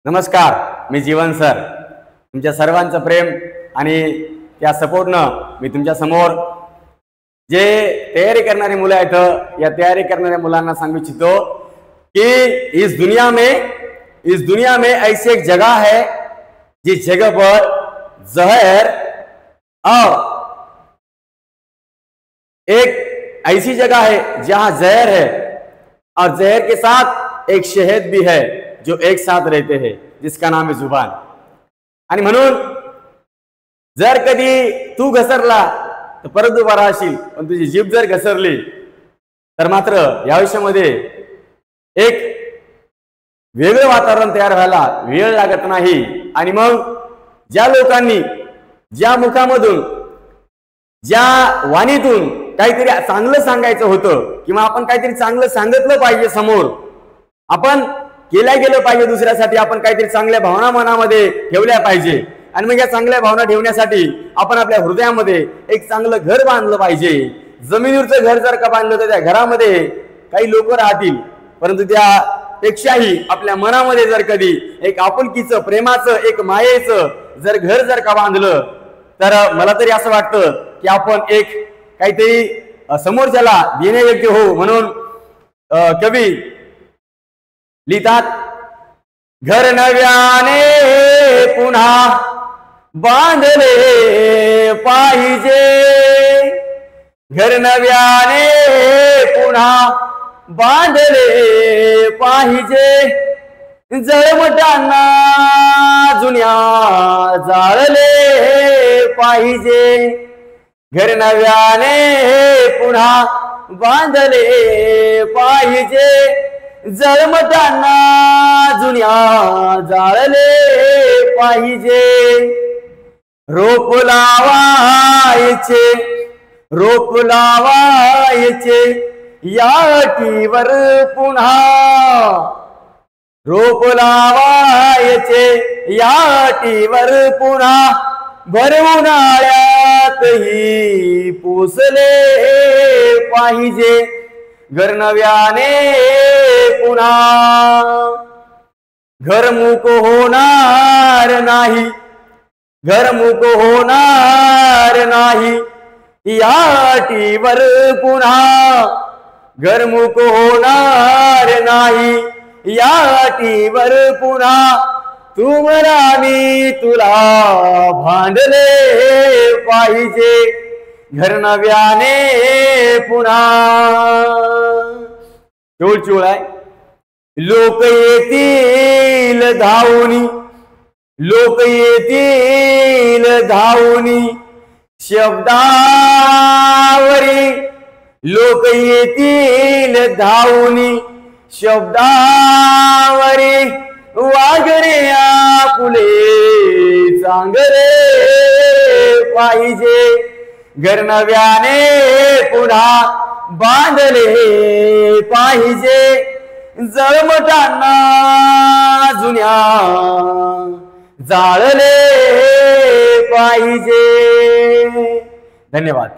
नमस्कार, मी जीवन सर. तुमच्या सर्वांचं प्रेम आणि त्या सपोर्टनं मी तुमच्या समोर जे तयारी करणारी मुलं आहेत या तयारी करणाऱ्या मुलांना सांगू इच्छितो कि इस दुनिया में ऐसी एक जगह है जिस जगह पर जहर और एक ऐसी जगह है जहां जहर है और जहर के साथ एक शहद भी है जो एक साथ रहते हैं, जिसका नाम है जुबान. आणि म्हणून जर कधी तू घसरला तर परत उभा राहशील, पण तुझी जीभ जर घसरली तर मात्र या आयुष्यामध्ये एक वेगळं वातावरण तयार व्हायला वेळ लागत नाही. आणि मग ज्या लोकांनी ज्या मुखामधून ज्या वाणीतून काहीतरी चांगलं सांगायचं होतं किंवा आपण काहीतरी चांगलं सांगितलं पाहिजे, समोर आपण केल्या गेलं पाहिजे, दुसऱ्यासाठी आपण काहीतरी चांगल्या भावना मनामध्ये ठेवल्या पाहिजे. आणि मग या चांगल्या भावना ठेवण्यासाठी आपण आपल्या हृदयामध्ये एक चांगलं घर बांधलं पाहिजे. जमिनीवरचं घर जर का बांधलं तर त्या घरामध्ये काही लोक राहतील, परंतु त्यापेक्षाही आपल्या मनामध्ये जर कधी एक आपुलकीचं, प्रेमाचं, एक मायेचं जर घर जर का बांधलं तर मला तरी असं वाटतं की आपण एक काहीतरी समोरच्याला देण्यायोग्य हो. म्हणून कवी लिहितात, घर नव्याने पुन्हा बांधले पाहिजे, घर नव्याने पुन्हा बांधले पाहिजे, जळमटांना जुन्या जाळले पाहिजे, घर नव्याने पुन्हा बांधले पाहिजे, जळमटांना जुन्या जाळले पाहिजे. रोप लावायचे या अटीवर पुन्हा, रोप लावायचे या अटीवर पुन्हा, भर उन्हाळ्यातही पोसले पाहिजे, घर नव्याने पुन्हा. घरमुख होणार नाही, घरमुख होणार नाही या अटीवर पुन्हा, घरमुख होणार नाही या अटीवर पुन्हा, तू मला मी तुला भांडले पाहिजे, घर नव्याने पुन्हा. चोळ आहे. लोक येतील धावूनी, लोक येतील धावूनी शब्दावरी, लोक येतील धावूनी शब्दावरी, वागरे आपुले चांगले पाहिजे, घर नव्याने पुन्हा बांधले पाहिजे, जळमटांना जुन्या जाळले पाहिजे. धन्यवाद.